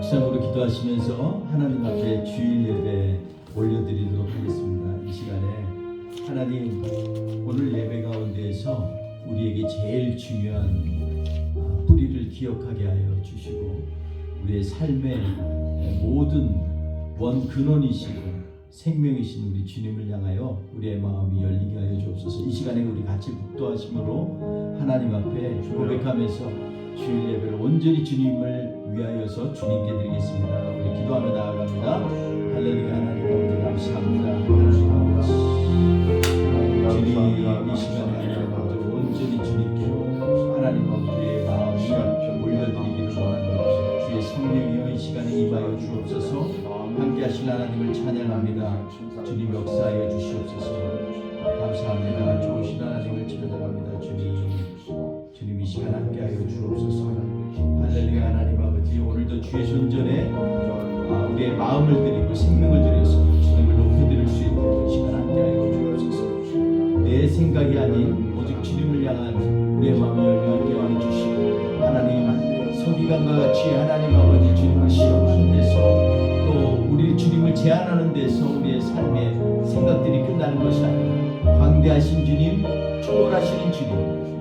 묵상으로 기도하시면서 하나님 앞에 주일 예배 올려드리도록 하겠습니다. 이 시간에 하나님, 오늘 예배 가운데에서 우리에게 제일 중요한 뿌리를 기억하게 하여 주시고, 우리의 삶의 모든 원 근원이시고 생명이신 우리 주님을 향하여 우리의 마음이 열리게 하여 주옵소서. 이 시간에 우리 같이 묵도하심으로 하나님 앞에 고백하면서 주일 예배를 온전히 주님을 위하여서 주님께 드리겠습니다. 우리 기도하며 나아갑니다. 할렐루야. 하나님 아버지 감사합니다. 하나님 아버지, 주님 이 시간에 하나님 아버지 온전히 주님께로 하나님 아버지의 마음이 올려드리기를 원합니다. 주의 성령이여 이 시간에 임하여 주옵소서. 함께 하신 하나님을 찬양합니다. 주님 역사하여 주시옵소서. 감사합니다. 좋으신 하나님을 찬양합니다. 주님 이 시간 함께하여 주옵소서. 할렐루야. 하나님 아버지, 오늘도 주의 손전에 우리의 마음을 드리고 생명을 드려서 주님을 높여드릴 수 있도록 이 시간 함께하여 주옵소서. 내 생각이 아닌 오직 주님을 향한 우리의 마음을 열리게 하여 주시고, 하나님 서기관과 같이 하나님 아버지 주님을 시험하는 데서, 또 우리 주님을 제한하는 데서 우리의 삶의 생각들이 끝나는 것이 아니라 광대하신 주님, 초월하시는 주님,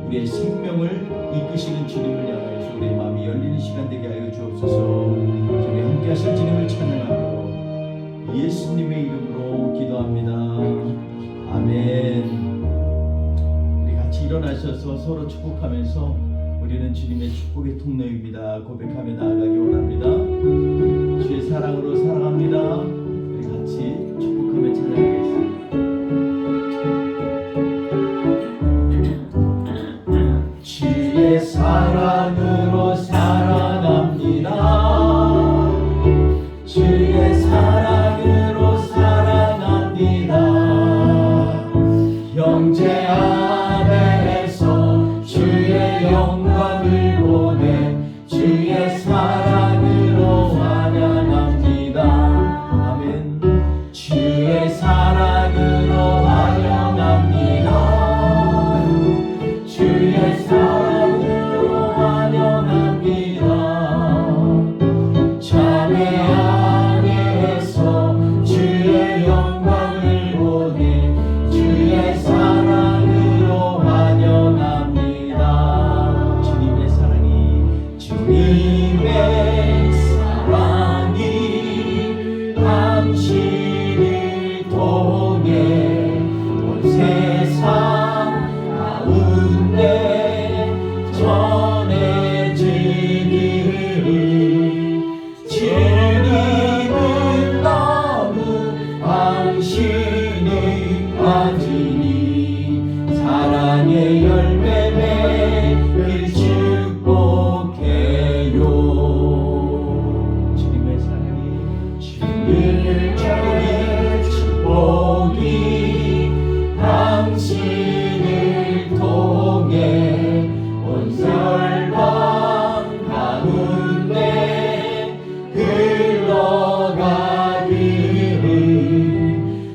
우리의 생명을 이끄시는 주님을 향하여서 우리의 마음이 열리는 시간 되게 하여 주옵소서. 저희 함께 하실 주님을 찬양하고 예수님의 이름으로 기도합니다. 아멘. 우리 같이 일어나셔서 서로 축복하면서 우리는 주님의 축복의 통로입니다 고백하며 나아가기 원합니다. 주의 사랑으로 사랑합니다. 우리 같이 축복하며 찬양하겠습니다. 주의 사랑으로 사랑합니다. 주의 사랑으로 사랑합니다. 형제 안에서 주의 영광을 보내 주의 사랑으로 환영합니다. 아멘. 주의 사랑으로 환영합니다. 주의 사랑으로 환영합니다. 자매 안에서 주의 영광을 보내 주의 사랑으로 환영합니다. 주님의 사랑이 당신을 통해 온 세상 가운데 전해지기를, 주님은 너무 당신이 가지니 사랑의 열매 맺길 축복해요. 주님의 축복이 당신을 통해 온 열방 가운데 흘러가기를,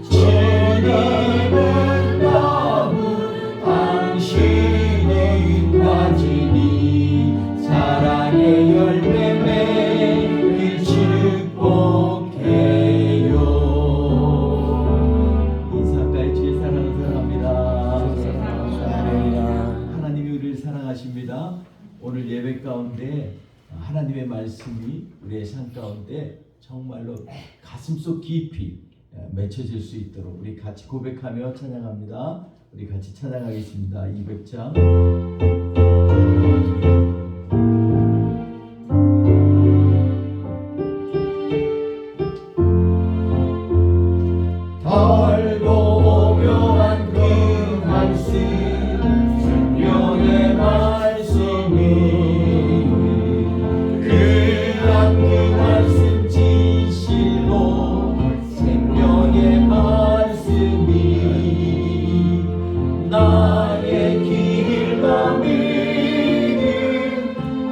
주님은 너무 당신이 가지니 사랑의 열매 맺길 축복해요. 인사까지 주의 사랑을 사랑합니다. 하나님이 우리를 사랑하십니다. 오늘 예배 가운데 하나님의 말씀이 우리의 삶 가운데 정말로 가슴속 깊이 맺혀질 수 있도록 우리 같이 고백하며 찬양합니다. 우리 같이 찬양하겠습니다. 200장. 달고 묘한 그 말씀, 생명의 말씀이, 그한 그 말씀 진실로 생명의 말씀이 나의 길과 믿음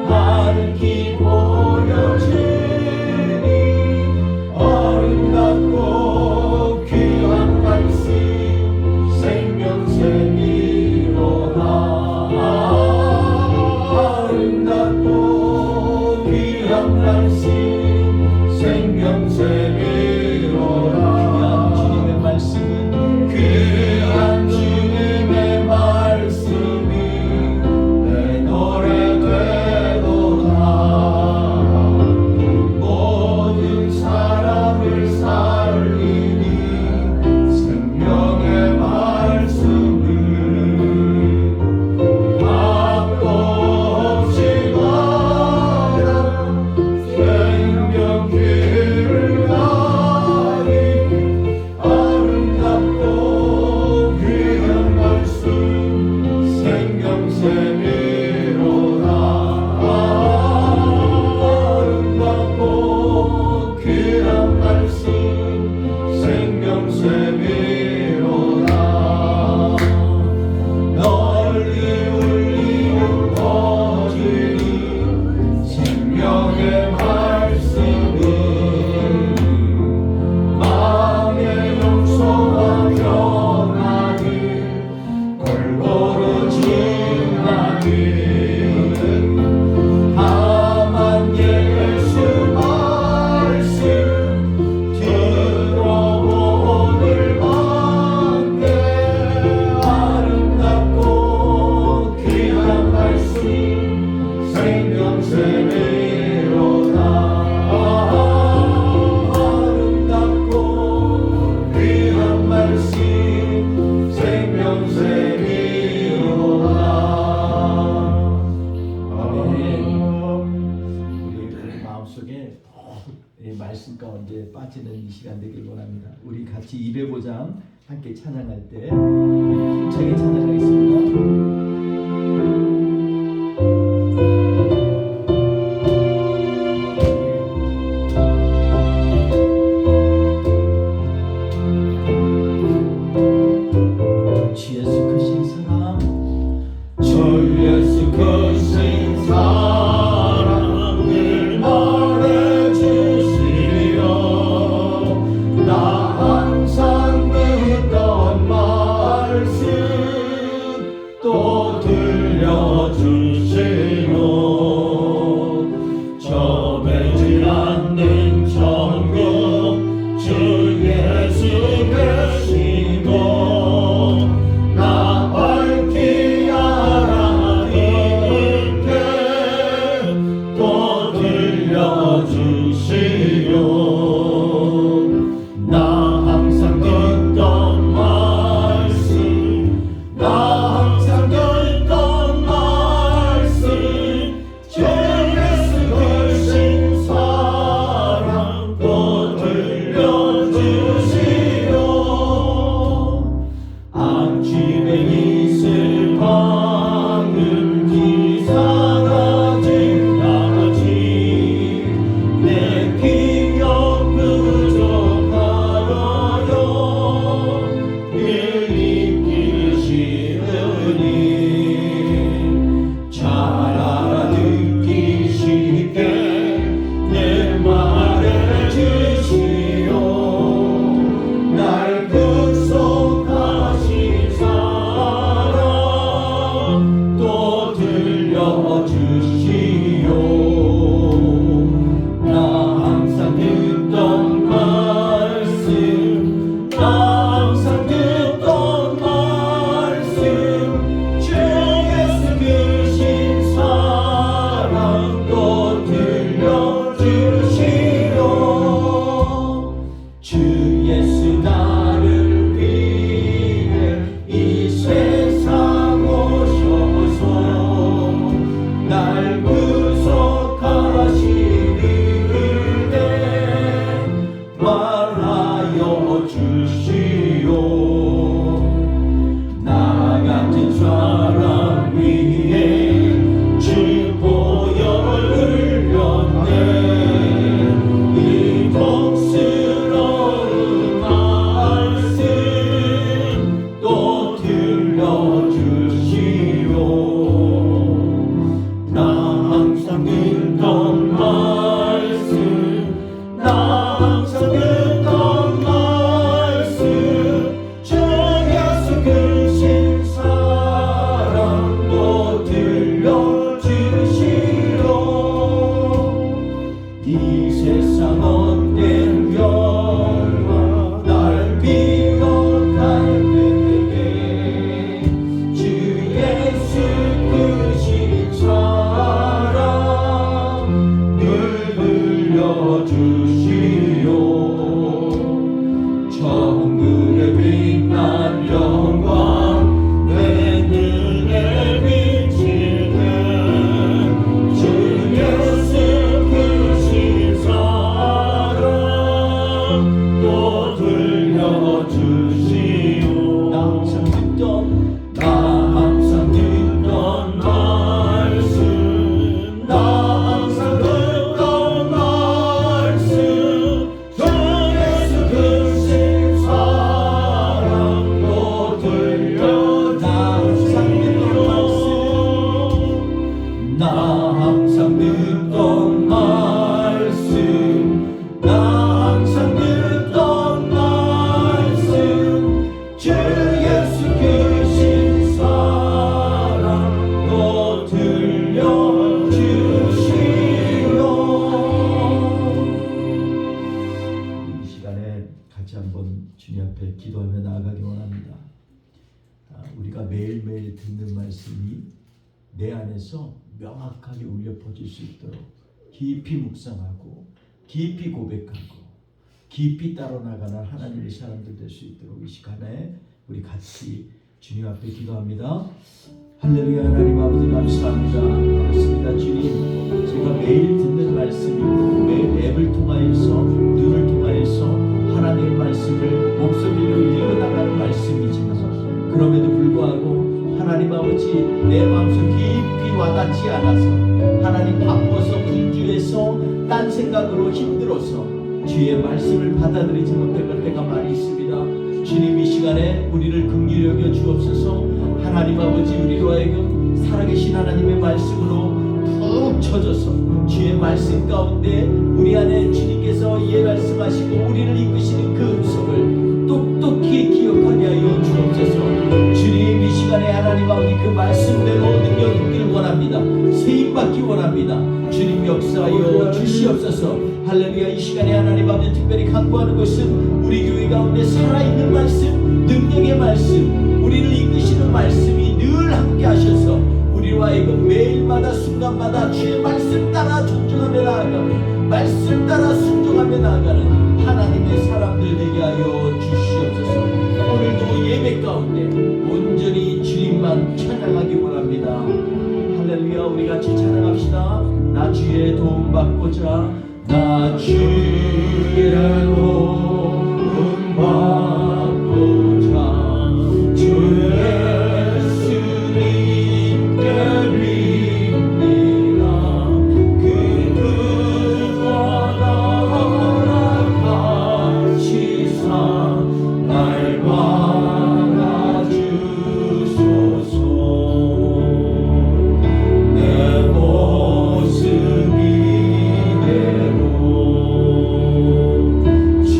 밝히 보여주니, 아름답고 귀한 말씀 생명샘이로다. 아름답고 귀한 말씀 다만 예수 말씀 들어오늘 밖에 아름답고 귀한 말씀 생명샘이로다. 아름답고 귀한 말씀 생명샘이로다. 아멘. 우리 마음속에 이 말씀 가운데 빠지는 이 시간 되길 원합니다. 우리 같이 205장 함께 찬양할 때 힘차게 찬양하겠습니다. 주 예수 크신 사랑, 주 예수 크신 사랑을 말해주시며 나 항상 듣던 말씀 또 들려주시며 좁지 않는 천국 주 예수 계시고 나 밝히 알아듣게 또 들려주시오. 나 항상 듣던 말씀 나 항상 듣던 말씀 내 안에서 명확하게 울려 퍼질 수 있도록 깊이 묵상하고 깊이 고백하고 깊이 따라 나가는 하나님의 사람들 될 수 있도록 이 시간에 우리 같이 주님 앞에 기도합니다. 할렐루야. 하나님 아버지 감사합니다. 그렇습니다. 주님, 제가 매일 듣는 말씀이고 매일 앱을 통하여서 눈을 통하여서 하나님의 말씀을 목소리로 읽어나가는 말씀이지만 그럼에도 불구하고 하나님 아버지 내 마음속 깊이 와닿지 않아서 하나님 바빠서 분주해서 딴 생각으로 힘들어서 주의 말씀을 받아들이지 못할 때가 많이 있습니다. 주님, 이 시간에 우리를 긍휼히 여겨 주옵소서. 하나님 아버지, 우리로 하여금 살아계신 하나님의 말씀으로 푹 쳐져서 주의 말씀 가운데 우리 안에 주님께서 예 말씀하시고 우리를 이끄시는 그 음성을 똑똑히 기억하게 하여 주옵소서. 주님, 이 시간에 하나님 아버지 그 말씀대로 능력 있기를 원합니다. 세임받기 원합니다. 주님 역사하여 주시옵소서. 할렐루야. 이 시간에 하나님 아버지 특별히 간구하는 것은 우리 교회 가운데 살아있는 말씀, 능력의 말씀, 우리를 이끄시는 말씀이 늘 함께 하셔서 우리와 하여금 매일마다 순간마다 주의 말씀 따라 존중하며 나아가는, 말씀 따라 순종하며 나아가는 하나님의 사람들 되게 하여 주시옵소서. 오늘도 예배 가운데 온전히 주님만 찬양하기 원합니다. 할렐루야. 우리 같이 찬양합시다. 나 주의 도움 받고자, 나 주의 도움 받고자 주 예수님께 빕니다. 그분 원하라 하시사 날 받아주소서. 내 모습이 주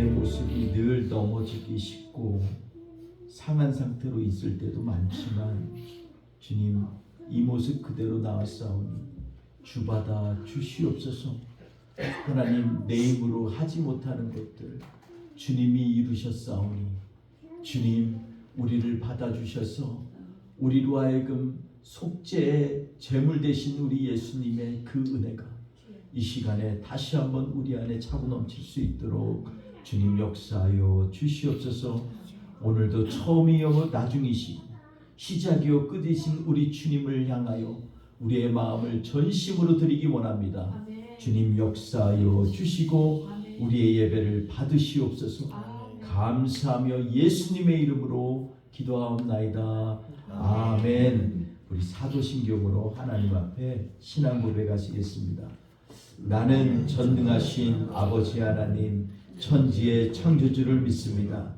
우리의 모습이 늘 넘어지기 쉽고 상한 상태로 있을 때도 많지만 주님, 이 모습 그대로 나왔사오니 주받아 주시옵소서. 하나님, 내 힘으로 하지 못하는 것들 주님이 이루셨사오니 주님, 우리를 받아주셔서 우리로 하여금 속죄의 제물 되신 우리 예수님의 그 은혜가 이 시간에 다시 한번 우리 안에 차고 넘칠 수 있도록 주님 역사하여 주시옵소서. 오늘도 처음이요 나중이시고 시작이요 끝이신 우리 주님을 향하여 우리의 마음을 전심으로 드리기 원합니다. 주님 역사하여 주시고 우리의 예배를 받으시옵소서. 감사하며 예수님의 이름으로 기도하옵나이다. 아멘. 우리 사도신경으로 하나님 앞에 신앙 고백하시겠습니다. 나는 전능하신 아버지 하나님 천지의 창조주를 믿습니다.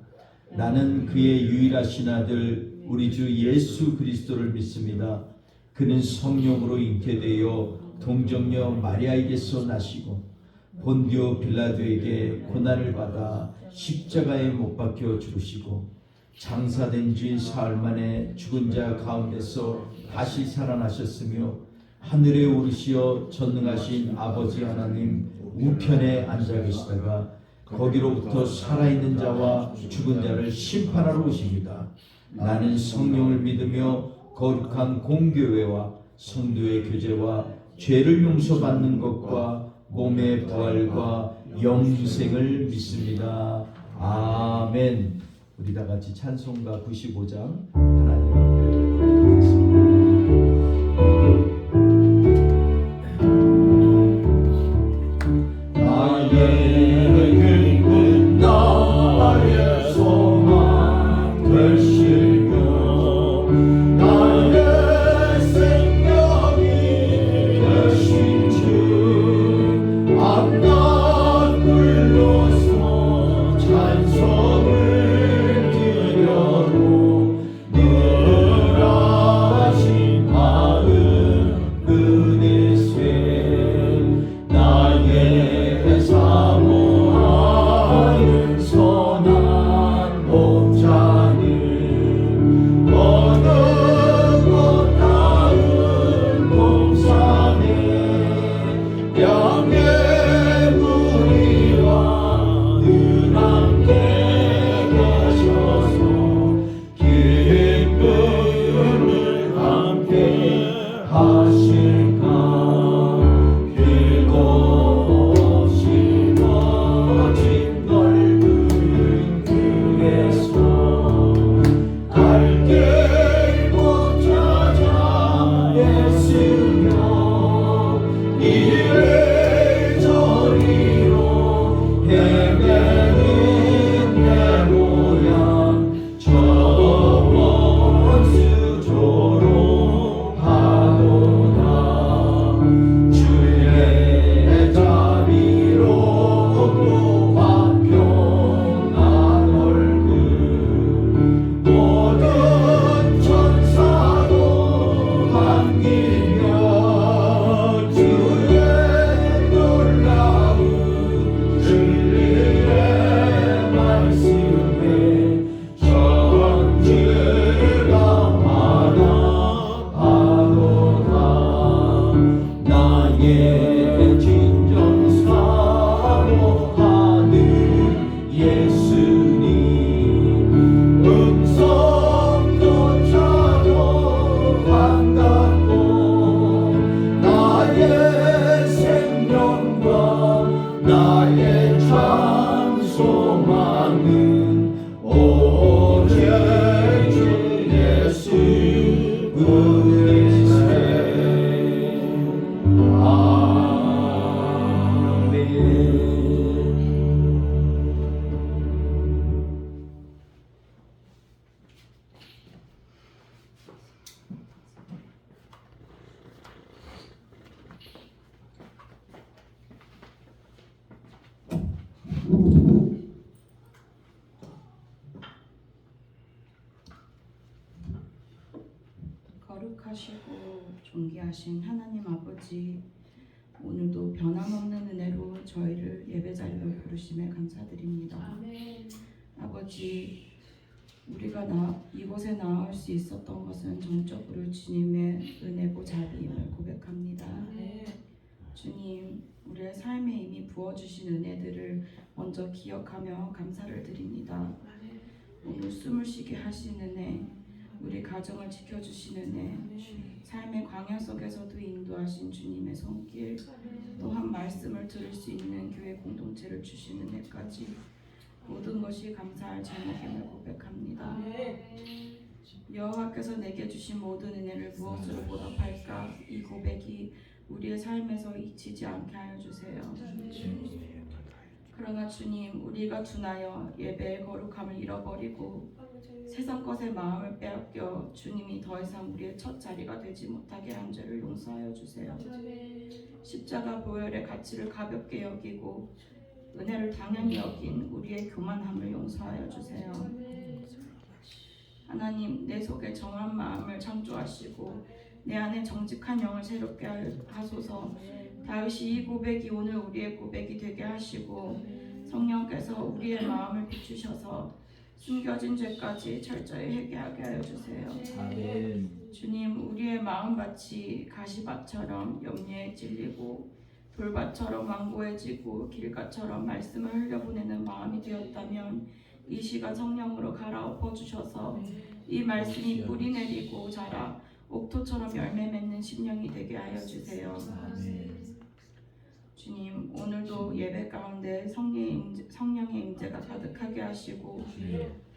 나는 그의 유일하신 아들 우리 주 예수 그리스도를 믿습니다. 그는 성령으로 잉태되어 동정녀 마리아에게서 나시고 본디오 빌라도에게 고난을 받아 십자가에 못 박혀 죽으시고 장사된 지 사흘 만에 죽은 자 가운데서 다시 살아나셨으며 하늘에 오르시어 전능하신 아버지 하나님 우편에 앉아 계시다가 거기로부터 살아있는 자와 죽은 자를 심판하러 오십니다. 나는 성령을 믿으며 거룩한 공교회와 성도의 교제와 죄를 용서받는 것과 몸의 부활과 영생을 믿습니다. 아멘. 우리 다 같이 찬송가 95장 하나님 앞에 거룩하시고 존귀하신 하나님 아버지, 오늘도 변함없는 은혜로 저희를 예배 자리로 부르심에 감사드립니다. 아버지, 우리가 이곳에 나올 수 있었던 것은 전적으로 주님의 은혜고 자비임을 고백합니다. 주님, 우리의 삶에 이미 부어주신 은혜들을 먼저 기억하며 감사를 드립니다. 오늘 숨을 쉬게 하신 은혜, 우리 가정을 지켜주신 은혜, 삶의 광야 속에서도 인도하신 주님의 손길, 또한 말씀을 들을 수 있는 교회 공동체를 주신 은혜까지 모든 것이 감사할 제목임을 고백합니다. 여호와께서 내게 주신 모든 은혜를 무엇으로 보답할까? 이 고백이 우리의 삶에서 잊히지 않게 하여 주세요. 그러나 주님, 우리가 둔하여 예배의 거룩함을 잃어버리고 세상 것에 마음을 빼앗겨 주님이 더 이상 우리의 첫 자리가 되지 못하게 한 죄를 용서하여 주세요. 십자가 보혈의 가치를 가볍게 여기고 은혜를 당연히 여긴 우리의 교만함을 용서하여 주세요. 하나님, 내 속에 정한 마음을 창조하시고 내 안에 정직한 영을 새롭게 하소서. 다윗이 이 고백이 오늘 우리의 고백이 되게 하시고 성령께서 우리의 마음을 비추셔서 숨겨진 죄까지 철저히 회개하게 하여 주세요. 아멘. 주님, 우리의 마음밭이 가시밭처럼 염려에 찔리고 돌밭처럼 완고해지고 길가처럼 말씀을 흘려보내는 마음이 되었다면 이 시간 성령으로 갈아엎어 주셔서 이 말씀이 뿌리 내리고 자라 옥토처럼 열매 맺는 심령이 되게 하여 주세요. 아멘. 주님, 오늘도 예배 가운데 성령의 임재가 가득하게 하시고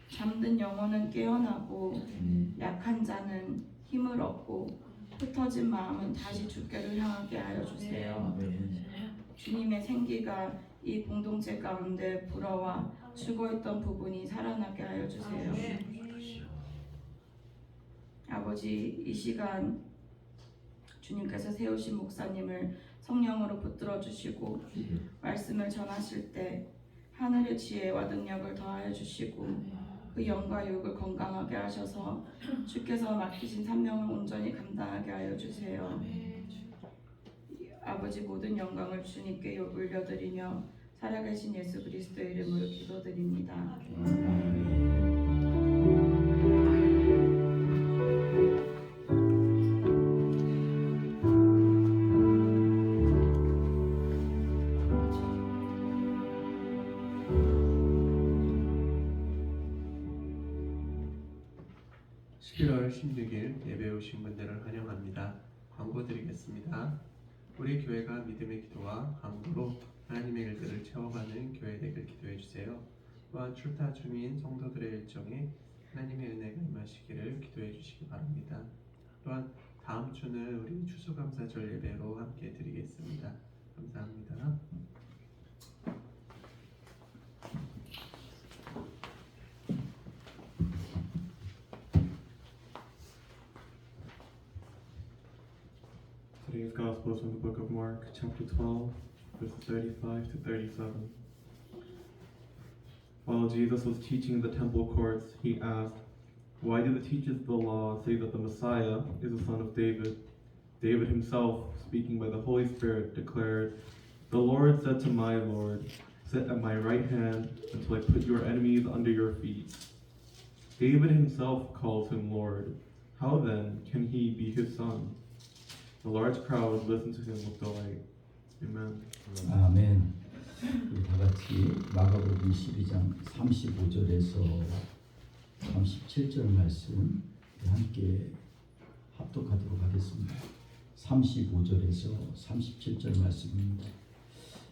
잠든 영혼은 깨어나고 약한 자는 힘을 얻고 흩어진 마음은 다시 주께를 향하게 하여 주세요. 아멘. 주님의 생기가 이 공동체 가운데 불어와 죽어있던 부분이 살아나게 하여 주세요. 아버지, 이 시간 주님께서 세우신 목사님을 성령으로 붙들어 주시고 말씀을 전하실 때 하늘의 지혜와 능력을 더하여 주시고 그 영과 육을 건강하게 하셔서 주께서 맡기신 사명을 온전히 감당하게 하여 주세요. 아버지, 모든 영광을 주님께 올려드리며 살아계신 예수 그리스도의 이름으로 기도드립니다. (11월 16일) 예배 오신 분들을 환영합니다. 광고 드리겠습니다. 우리 교회가 믿음의 기도와 강구로 하나님의 일들을 채워가는 교회 되길 기도해 주세요. 또한 출타 중인 성도들의 일정에 하나님의 은혜가 임하시기를 기도해 주시기 바랍니다. 또한 다음 주는 우리 추수감사절 예배로 함께 드리겠습니다. 감사합니다. Today's Gospel is from the book of Mark, chapter 12, verses 35 to 37. While Jesus was teaching in the temple courts, he asked, "Why do the teachers of the law say that the Messiah is the son of David?" David himself, speaking by the Holy Spirit, declared, "The Lord said to my Lord, 'Sit at my right hand until I put your enemies under your feet.'" David himself calls him Lord. How then can he be his son? The large crowd listened to him with delight. Amen. 아멘. 우리 다 같이 마가복음 12장 35절에서 37절 말씀 함께 합독하도록 하겠습니다. 35절에서 37절 말씀입니다.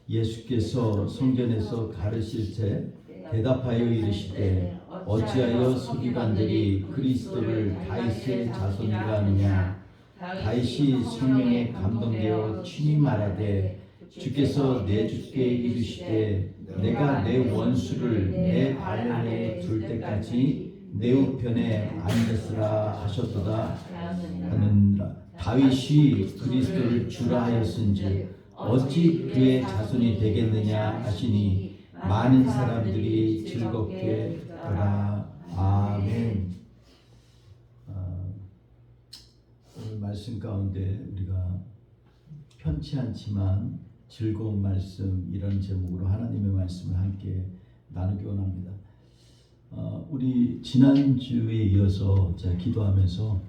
예수께서 성전에서 가르칠 때 대답하여 이르시되 어찌하여 서기관들이 그리스도를 다윗의 자손이라 하느냐. 다윗이 성령에 감동되어 친히 말하되 주께서 내 주께 이르시되 내가 내 원수를 내 발 아래에 둘 때까지 내 우편에 앉았으라 하셨도다 하느니라. 다윗이 그리스도를 주라 하였은즉 어찌 그의 자손이 되겠느냐 하시니 많은 사람들이 즐겁게 듣더라. 아멘. 오늘 말씀 가운데 우리가 편치 않지만 즐거운 말씀 이런 제목으로 하나님의 말씀을 함께 나누기 원합니다. 우리 지난주에 이어서 제가 기도하면서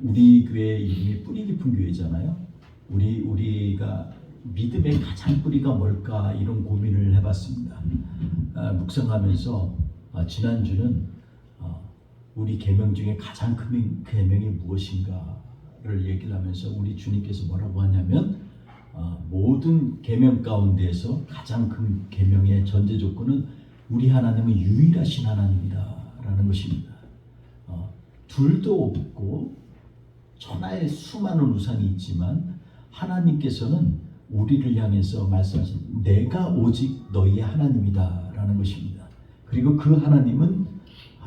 우리 교회 이름이 뿌리 깊은 교회잖아요. 우리가 믿음의 가장 뿌리가 뭘까 이런 고민을 해봤습니다. 묵상하면서 지난주는 우리 계명 중에 가장 큰 계명이 무엇인가를 얘기를 하면서 우리 주님께서 뭐라고 하냐면 모든 계명 가운데에서 가장 큰 계명의 전제 조건은 우리 하나님은 유일하신 하나님이다라는 것입니다. 둘도 없고 천하에 수많은 우상이 있지만 하나님께서는 우리를 향해서 말씀하신 내가 오직 너희의 하나님이다라는 것입니다. 그리고 그 하나님은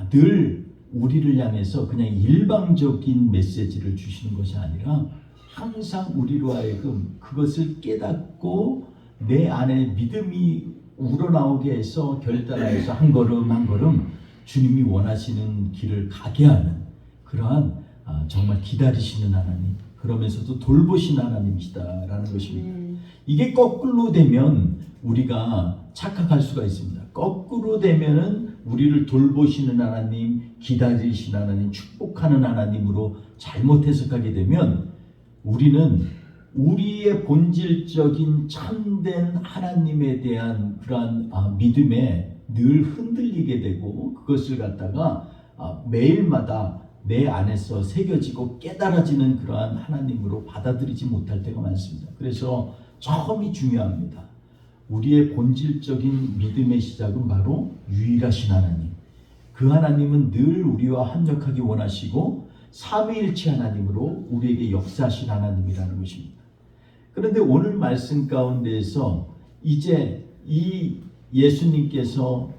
늘 우리를 향해서 그냥 일방적인 메시지를 주시는 것이 아니라 항상 우리로 하여금 그것을 깨닫고 내 안에 믿음이 우러나오게 해서 결단하여서 한 걸음 한 걸음 주님이 원하시는 길을 가게 하는 그러한 정말 기다리시는 하나님, 그러면서도 돌보시는 하나님이시다라는 것입니다. 이게 거꾸로 되면 우리가 착각할 수가 있습니다. 거꾸로 되면은 우리를 돌보시는 하나님, 기다리시는 하나님, 축복하는 하나님으로 잘못 해석하게 되면 우리는 우리의 본질적인 참된 하나님에 대한 그러한 믿음에 늘 흔들리게 되고 그것을 갖다가 매일마다 내 안에서 새겨지고 깨달아지는 그러한 하나님으로 받아들이지 못할 때가 많습니다. 그래서 처음이 중요합니다. 우리의 본질적인 믿음의 시작은 바로 유일하신 하나님. 그 하나님은 늘 우리와 합력하기 원하시고 삼위일체 하나님으로 우리에게 역사하신 하나님이라는 것입니다. 그런데 오늘 말씀 가운데에서 이제 이 예수님께서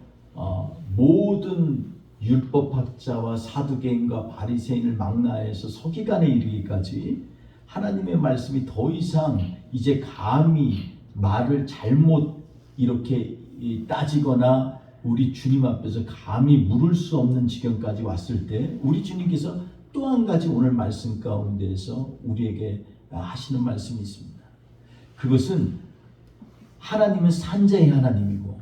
모든 율법학자와 사두개인과 바리새인을 망라해서 서기관에 이르기까지 하나님의 말씀이 더 이상 이제 감히 말을 잘못 이렇게 따지거나 우리 주님 앞에서 감히 물을 수 없는 지경까지 왔을 때 우리 주님께서 또 한 가지 오늘 말씀 가운데에서 우리에게 하시는 말씀이 있습니다. 그것은 하나님은 산자의 하나님이고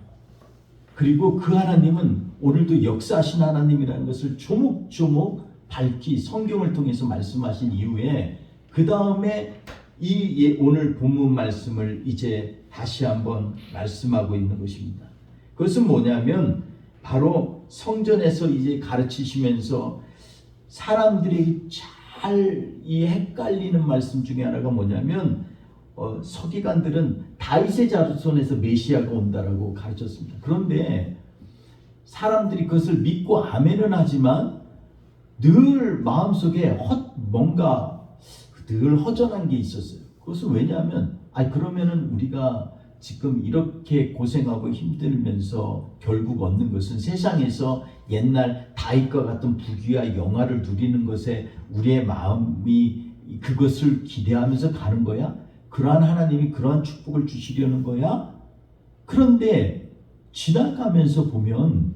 그리고 그 하나님은 오늘도 역사하신 하나님이라는 것을 조목조목 밝히 성경을 통해서 말씀하신 이후에 그 다음에 이 오늘 본문 말씀을 이제 다시 한번 말씀하고 있는 것입니다. 그것은 뭐냐면 바로 성전에서 이제 가르치시면서 사람들이 잘 이 헷갈리는 말씀 중에 하나가 뭐냐면 서기관들은 다윗의 자손에서 메시아가 온다라고 가르쳤습니다. 그런데 사람들이 그것을 믿고 아멘은 하지만 늘 마음속에 뭔가 늘 허전한 게 있었어요. 그것은 왜냐하면 그러면은 우리가 지금 이렇게 고생하고 힘들면서 결국 얻는 것은 세상에서 옛날 다윗과 같은 부귀와 영화를 누리는 것에 우리의 마음이 그것을 기대하면서 가는 거야? 그러한 하나님이 그러한 축복을 주시려는 거야? 그런데 지나가면서 보면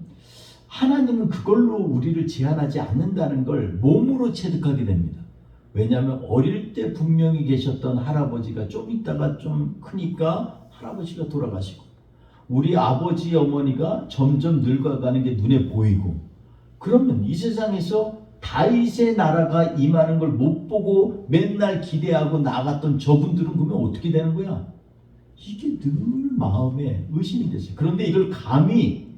하나님은 그걸로 우리를 제한하지 않는다는 걸 몸으로 체득하게 됩니다. 왜냐하면 어릴 때 분명히 계셨던 할아버지가 좀 있다가 좀 크니까 할아버지가 돌아가시고 우리 아버지 어머니가 점점 늙어가는 게 눈에 보이고 그러면 이 세상에서 다윗의 나라가 임하는 걸 못 보고 맨날 기대하고 나갔던 저분들은 그러면 어떻게 되는 거야? 이게 늘 마음에 의심이 됐어요. 그런데 이걸 감히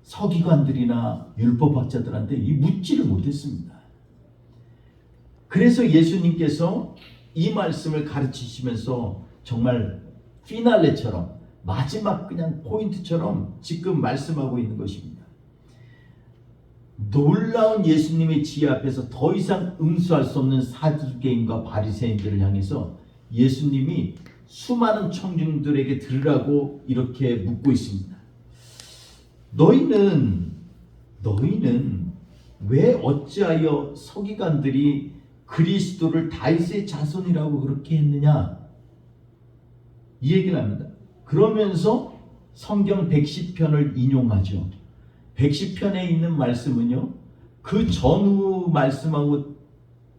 서기관들이나 율법학자들한테 묻지를 못했습니다. 그래서 예수님께서 이 말씀을 가르치시면서 정말 피날레처럼 마지막 그냥 포인트처럼 지금 말씀하고 있는 것입니다. 놀라운 예수님의 지혜 앞에서 더 이상 응수할 수 없는 사두개인과 바리새인들을 향해서 예수님이 수많은 청중들에게 들으라고 이렇게 묻고 있습니다. 너희는 왜 어찌하여 서기관들이 그리스도를 다윗의 자손이라고 그렇게 했느냐? 이 얘기를 합니다. 그러면서 성경 110편을 인용하죠. 110편에 있는 말씀은요. 그 전후 말씀하고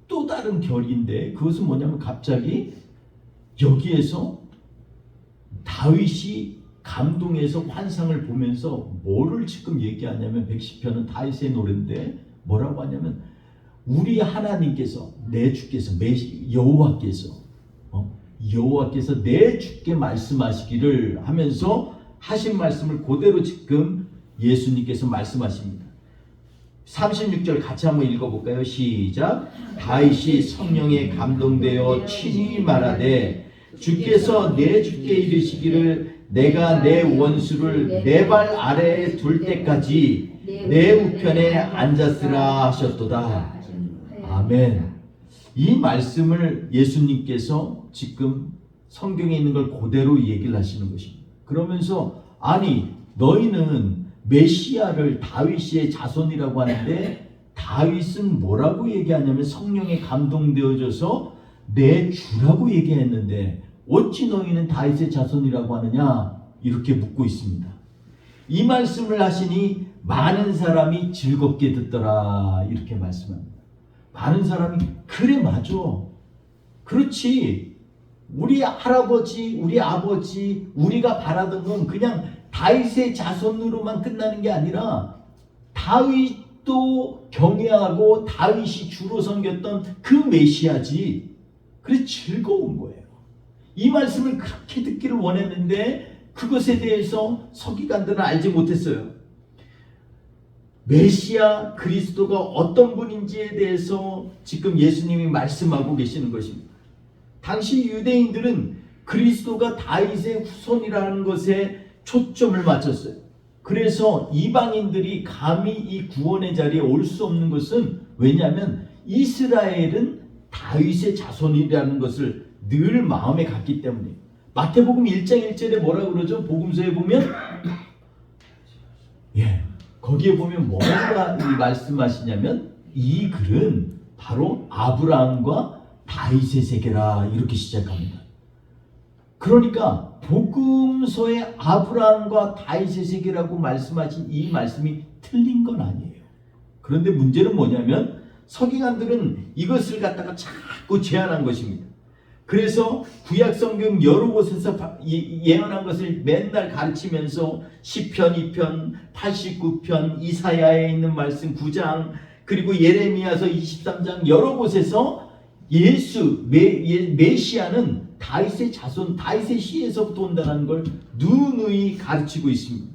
또 다른 결인데 그것은 뭐냐면 갑자기 여기에서 다윗이 감동해서 환상을 보면서 뭐를 지금 얘기하냐면 110편은 다윗의 노래인데 뭐라고 하냐면 우리 하나님께서 내 주께서 여호와께서 내 주께 말씀하시기를 하면서 하신 말씀을 그대로 지금 예수님께서 말씀하십니다. 36절 같이 한번 읽어볼까요? 시작. 다윗이 성령에 감동되어 친히 말하되 주께서 내 주께 이르시기를 내가 내 원수를 내 발 아래에 둘 때까지 내 우편에 앉았으라 하셨도다. 아멘. 이 말씀을 예수님께서 지금 성경에 있는 걸 그대로 얘기를 하시는 것입니다. 그러면서 아니 너희는 메시아를 다윗의 자손이라고 하는데 다윗은 뭐라고 얘기하냐면 성령에 감동되어져서 내 주라고 얘기했는데 어찌 너희는 다윗의 자손이라고 하느냐 이렇게 묻고 있습니다. 이 말씀을 하시니 많은 사람이 즐겁게 듣더라 이렇게 말씀합니다. 많은 사람이 그래 맞아 그렇지 우리 할아버지 우리 아버지 우리가 바라던 건 그냥 다윗의 자손으로만 끝나는 게 아니라 다윗도 경외하고 다윗이 주로 섬겼던 그 메시아지. 그래서 즐거운 거예요. 이 말씀을 그렇게 듣기를 원했는데 그것에 대해서 서기관들은 알지 못했어요. 메시아 그리스도가 어떤 분인지에 대해서 지금 예수님이 말씀하고 계시는 것입니다. 당시 유대인들은 그리스도가 다윗의 후손이라는 것에 초점을 맞췄어요. 그래서 이방인들이 감히 이 구원의 자리에 올 수 없는 것은 왜냐하면 이스라엘은 다윗의 자손이라는 것을 늘 마음에 갖기 때문에. 마태복음 1장 1절에 뭐라고 그러죠? 복음서에 보면 거기에 보면 뭐가 말씀하시냐면 이 글은 바로 아브라함과 다윗의 세계라 이렇게 시작합니다. 그러니까 복음서에 아브라함과 다윗의 세계라고 말씀하신 이 말씀이 틀린 건 아니에요. 그런데 문제는 뭐냐면 서기관들은 이것을 갖다가 자꾸 제안한 것입니다. 그래서 구약성경 여러 곳에서 예언한 것을 맨날 가르치면서 시편 2편, 89편, 이사야에 있는 말씀 9장 그리고 예레미야서 23장 여러 곳에서 메시아는 다윗의 자손, 다윗의 씨에서부터 온다는 걸 누누이 가르치고 있습니다.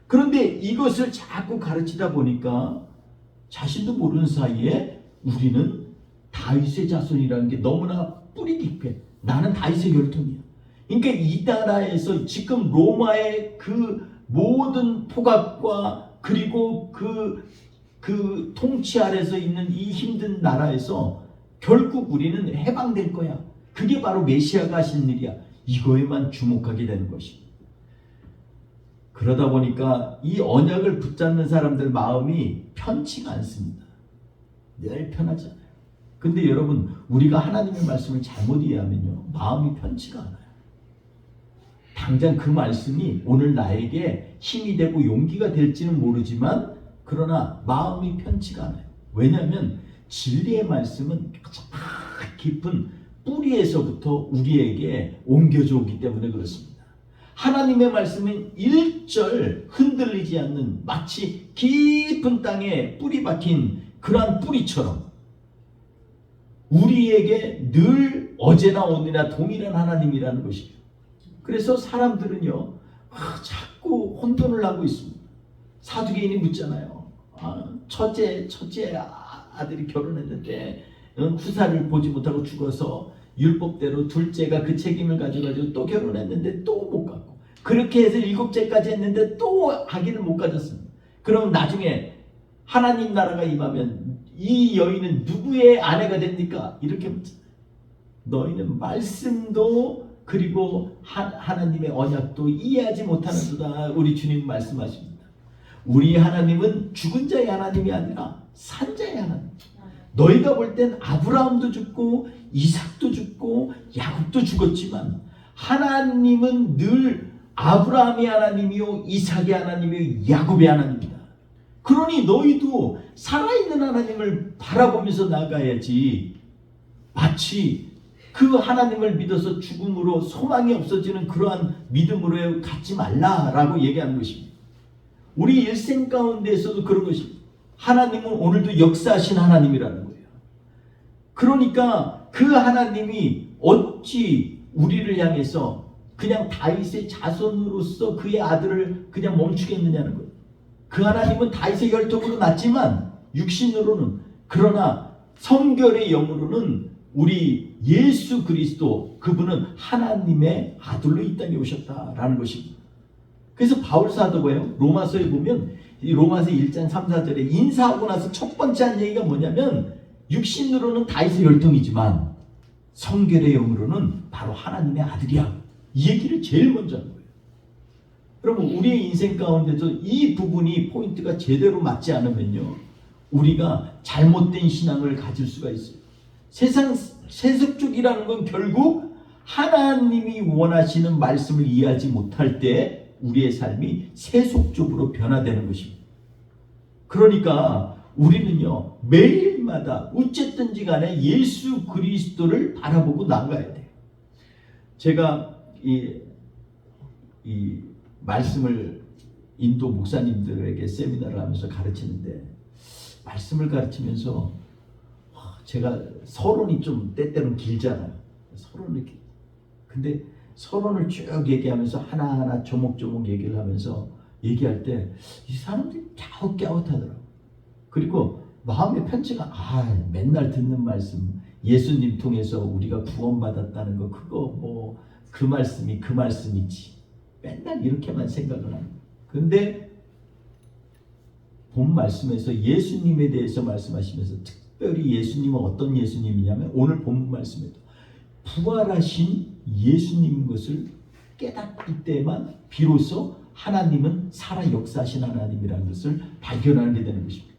그런데 이것을 자꾸 가르치다 보니까 자신도 모르는 사이에 우리는 다윗의 자손이라는 게 너무나 뿌리 깊게 나는 다윗의 혈통이야. 그러니까 이 나라에서 지금 로마의 그 모든 포갑과 그리고 그 통치 아래서 있는 이 힘든 나라에서 결국 우리는 해방될 거야. 그게 바로 메시아가 하신 일이야. 이거에만 주목하게 되는 것입니다. 그러다 보니까 이 언약을 붙잡는 사람들 마음이 편치가 않습니다. 늘 편하지 않아요. 근데 여러분 우리가 하나님의 말씀을 잘못 이해하면요 마음이 편치가 않아요. 당장 그 말씀이 오늘 나에게 힘이 되고 용기가 될지는 모르지만 그러나 마음이 편치가 않아요. 왜냐하면 진리의 말씀은 가장 깊은 뿌리에서부터 우리에게 옮겨져 오기 때문에 그렇습니다. 하나님의 말씀은 일절 흔들리지 않는 마치 깊은 땅에 뿌리 박힌 그러한 뿌리처럼 우리에게 늘 어제나 오늘이나 동일한 하나님이라는 것이죠. 그래서 사람들은요 자꾸 혼돈을 하고 있습니다. 사두개인이 묻잖아요. 첫째 아들이 결혼했는데 후사를 보지 못하고 죽어서 율법대로 둘째가 그 책임을 가져가지고 또 결혼했는데 또 못 갖고 그렇게 해서 7째까지 했는데 또 아기를 못 가졌습니다. 그럼 나중에 하나님 나라가 임하면 이 여인은 누구의 아내가 됩니까? 이렇게 묻잖아요. 너희는 말씀도 그리고 하나님의 언약도 이해하지 못하는도다. 우리 주님 말씀하십니다. 우리 하나님은 죽은 자의 하나님이 아니라 산 자의 하나님. 너희가 볼 땐 아브라함도 죽고 이삭도 죽고 야곱도 죽었지만 하나님은 늘 아브라함의 하나님이요 이삭의 하나님이요 야곱의 하나님이다. 그러니 너희도 살아있는 하나님을 바라보면서 나가야지 마치 그 하나님을 믿어서 죽음으로 소망이 없어지는 그러한 믿음으로 갖지 말라라고 얘기하는 것입니다. 우리 일생 가운데에서도 그런 것입니다. 하나님은 오늘도 역사하신 하나님이라는 거예요. 그러니까 그 하나님이 어찌 우리를 향해서 그냥 다윗의 자손으로서 그의 아들을 그냥 멈추겠느냐는 거예요. 그 하나님은 다윗의 혈통으로 났지만 육신으로는, 그러나 성결의 영으로는 우리 예수 그리스도, 그분은 하나님의 아들로 이 땅에 오셨다라는 것입니다. 그래서 바울 사도가요, 로마서에 보면 이 로마서 1장 3, 4절에 인사하고 나서 첫 번째 한 얘기가 뭐냐면 육신으로는 다윗의 혈통이지만 성결의 영으로는 바로 하나님의 아들이야. 이 얘기를 제일 먼저 하는 거예요. 여러분, 우리의 인생 가운데서 이 부분이 포인트가 제대로 맞지 않으면요, 우리가 잘못된 신앙을 가질 수가 있어요. 세상 세속적이라는 건 결국 하나님이 원하시는 말씀을 이해하지 못할 때 우리의 삶이 세속적으로 변화되는 것입니다. 그러니까 우리는요, 매일마다 어쨌든지 간에 예수 그리스도를 바라보고 나가야 돼요. 제가 이 말씀을 인도 목사님들에게 세미나를 하면서 가르치는데, 말씀을 가르치면서 제가 서론이 좀 때때로는 길잖아요. 근데 서론을 쭉 얘기하면서 하나하나 조목조목 얘기를 하면서 얘기할 때 이 사람들이 갸웃갸웃하더라고요. 그리고 마음의 편지가 맨날 듣는 말씀, 예수님 통해서 우리가 구원받았다는 거, 그거 뭐 그 말씀이 그 말씀이지, 맨날 이렇게만 생각을 하는 거예요. 근데 본 말씀에서 예수님에 대해서 말씀하시면서 특별히 예수님은 어떤 예수님이냐면 오늘 본 말씀에도 부활하신 예수님인 것을 깨닫을 때만 비로소 하나님은 살아 역사하신 하나님이라는 것을 발견하게 되는 것입니다.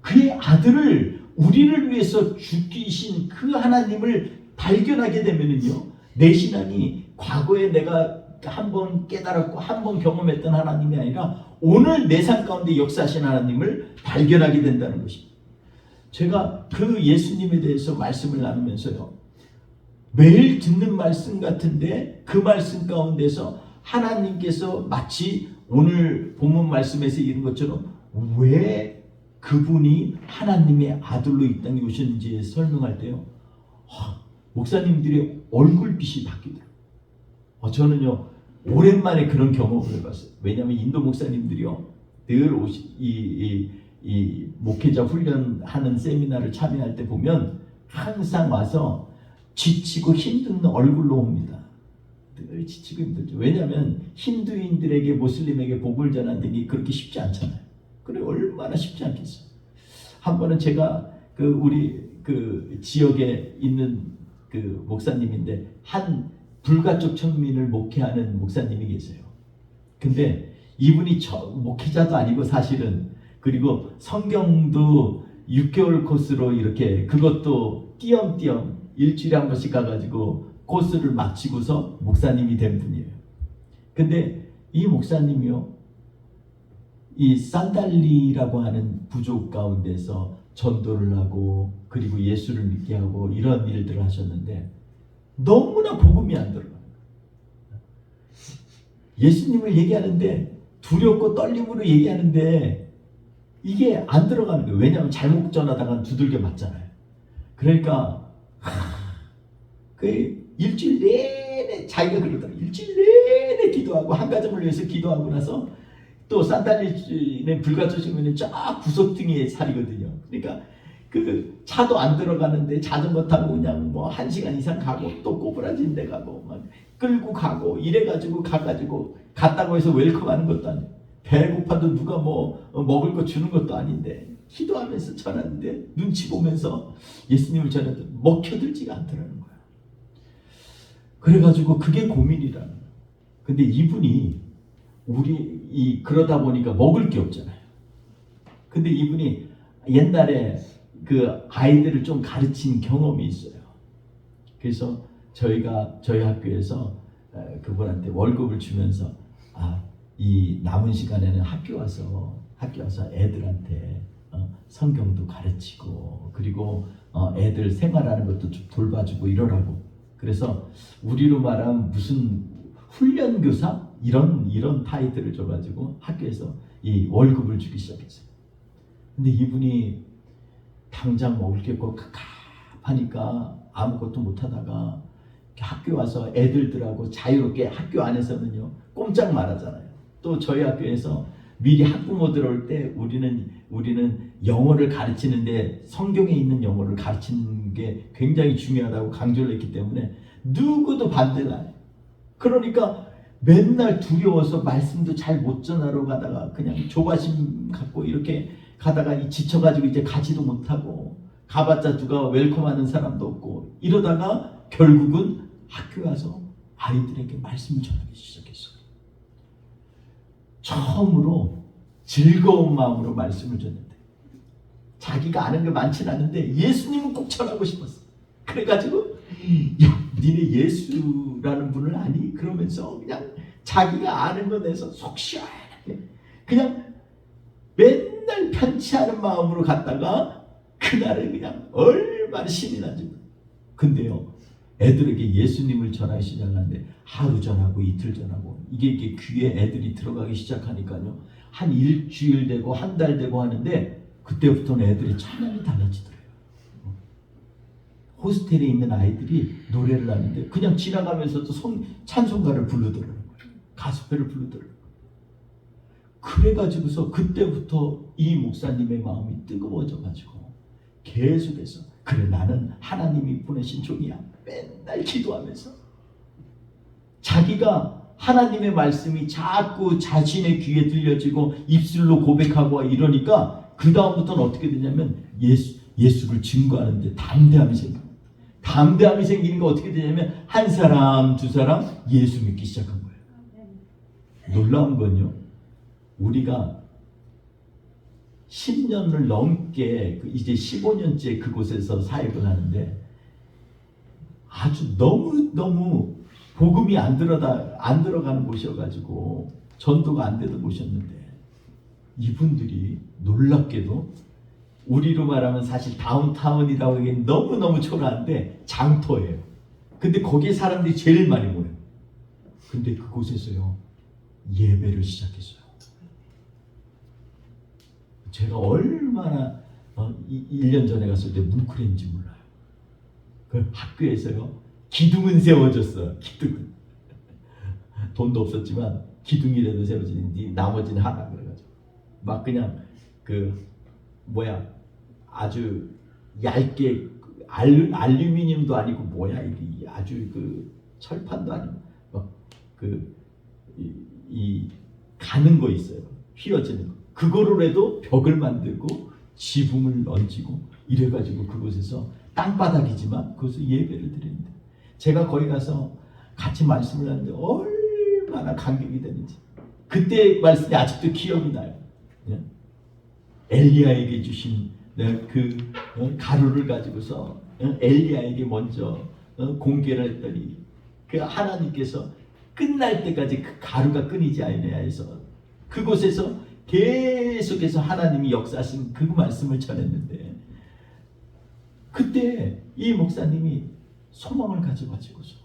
그의 아들을 우리를 위해서 죽이신 그 하나님을 발견하게 되면은요, 내 신앙이 과거에 내가 한번 깨달았고 한번 경험했던 하나님이 아니라 오늘 내 삶 가운데 역사하신 하나님을 발견하게 된다는 것입니다. 제가 그 예수님에 대해서 말씀을 나누면서요, 매일 듣는 말씀 같은데 그 말씀 가운데서 하나님께서 마치 오늘 본문 말씀에서 이런 것처럼 왜 그분이 하나님의 아들로 이 땅에 오셨는지 설명할 때요, 목사님들이 얼굴빛이 바뀌더라고요. 저는요, 오랜만에 그런 경험을 해봤어요. 왜냐하면 인도 목사님들이요, 늘 이 목회자 훈련하는 세미나를 참여할 때 보면 항상 와서 지치고 힘든 얼굴로 옵니다. 늘 지치고 힘들죠. 왜냐하면 힌두인들에게, 모슬림에게 복을 전하는 게 그렇게 쉽지 않잖아요. 그래, 얼마나 쉽지 않겠어요. 한 번은 제가 우리 지역에 있는 목사님인데 한 불가쪽 청민을 목회하는 목사님이 계세요. 근데 이분이 목회자도 아니고 사실은, 그리고 성경도 6개월 코스로 이렇게, 그것도 띄엄띄엄 일주일에 한 번씩 가가지고 코스를 마치고서 목사님이 된 분이에요. 근데 이 목사님이요, 이 산달리라고 하는 부족 가운데서 전도를 하고 그리고 예수를 믿게 하고 이런 일들을 하셨는데 너무나 복음이 안 들어가요. 예수님을 얘기하는데 두렵고 떨림으로 얘기하는데 이게 안 들어가는 거예요. 왜냐하면 잘못 전하다가 두들겨 맞잖아요. 그러니까 그 일주일 내내 자기가 그러더라고요. 일주일 내내 기도하고 한 가정을 위해서 기도하고 나서 또 산달리는 불가조심은 쫙 구석등에 살이거든요. 그러니까 그 차도 안 들어가는데 자전거 타고 그냥 뭐 1시간 이상 가고 또 꼬부라진 데 가고 막 끌고 가고 이래가지고 가가지고 갔다고 해서 웰컴하는 것도 아니고 배고파도 누가 뭐 먹을 거 주는 것도 아닌데 기도하면서 전하는데 눈치 보면서 예수님을 전하는데 먹혀들지가 않더라는 거야. 그래가지고 그게 고민이라는 거야. 근데 이분이 그러다 보니까 먹을 게 없잖아요. 근데 이분이 옛날에 그 아이들을 좀 가르친 경험이 있어요. 그래서 저희 학교에서 그분한테 월급을 주면서 이 남은 시간에는 학교 와서 애들한테 성경도 가르치고 그리고 애들 생활하는 것도 좀 돌봐주고 이러라고 그래서 우리로 말하면 무슨 훈련교사 이런 타이틀을 줘가지고 학교에서 이 월급을 주기 시작했어요. 근데 이분이 당장 먹을 게 없고 갑갑하니까 아무것도 못하다가 학교 와서 애들들하고 자유롭게 학교 안에서는요 꼼짝 말하잖아요. 또 저희 학교에서 미리 학부모 들어올 때 우리는 영어를 가르치는데 성경에 있는 영어를 가르치는 게 굉장히 중요하다고 강조를 했기 때문에 누구도 반대를 안 해요. 그러니까 맨날 두려워서 말씀도 잘 못 전하러 가다가 그냥 조바심 갖고 이렇게 가다가 지쳐가지고 이제 가지도 못하고 가봤자 누가 웰컴하는 사람도 없고 이러다가 결국은 학교 와서 아이들에게 말씀을 전하기 시작했어요. 처음으로 즐거운 마음으로 말씀을 전했대. 자기가 아는 게 많진 않은데 예수님은 꼭 전하고 싶었어. 그래가지고 야 니네 예수라는 분을 아니? 그러면서 그냥 자기가 아는 거 내서 속 시원하게 그냥 맨날 편치 않은 마음으로 갔다가 그날은 그냥 얼마나 신이 나지. 근데요 애들에게 예수님을 전하기 시작하는데 하루 전하고 이틀 전하고 이게 귀에 애들이 들어가기 시작하니까요 한 일주일 되고 한 달 되고 하는데 그때부터는 애들이 천양이 달라지더래요. 호스텔에 있는 아이들이 노래를 하는데 그냥 지나가면서도 찬송가를 부르더라고요. 가스펠을 부르더라고요. 그래가지고서 그때부터 이 목사님의 마음이 뜨거워져가지고 계속해서 그래 나는 하나님이 보내신 종이야. 맨날 기도하면서 자기가 하나님의 말씀이 자꾸 자신의 귀에 들려지고 입술로 고백하고 이러니까 그 다음부터는 어떻게 되냐면 예수를 증거하는데 담대함이 생깁니다. 담대함이 생기니까 어떻게 되냐면 한 사람 두 사람 예수 믿기 시작한 거예요. 놀라운 건요 우리가 10년을 넘게 이제 15년째 그곳에서 사역을 하는데 아주 너무 복음이 안 들어가는 곳이어가지고 전도가 안 되던 곳이었는데 이분들이 놀랍게도 우리로 말하면 사실 다운타운이라고 하기엔 너무너무 초라한데 장터예요. 근데 거기에 사람들이 제일 많이 모여요. 근데 그곳에서요 예배를 시작했어요. 제가 얼마나 1년 전에 갔을 때 뭉클했는지 몰라요. 그 학교에서요 기둥은 세워졌어. 기둥은 돈도 없었지만 기둥이라도 세워지는지 나머지는 하라 그래가지고 막 그냥 아주 얇게 알루미늄도 아니고 이게 아주 철판도 아니고 막 가는 거 있어요. 휘어지는 거. 그거로라도 벽을 만들고 지붕을 얹고 이래가지고 그곳에서 땅바닥이지만 그것을 예배를 드리는데 제가 거기 가서 같이 말씀을 하는데 얼마나 감격이 되는지 그때 말씀이 아직도 기억이 나요. 엘리야에게 주신 가루를 가지고서 엘리야에게 먼저 공개를 했더니 그 하나님께서 끝날 때까지 그 가루가 끊이지 않으냐 해서 그곳에서 계속해서 하나님이 역사하신 그 말씀을 전했는데 그때 이 목사님이 소망을 가져가지고서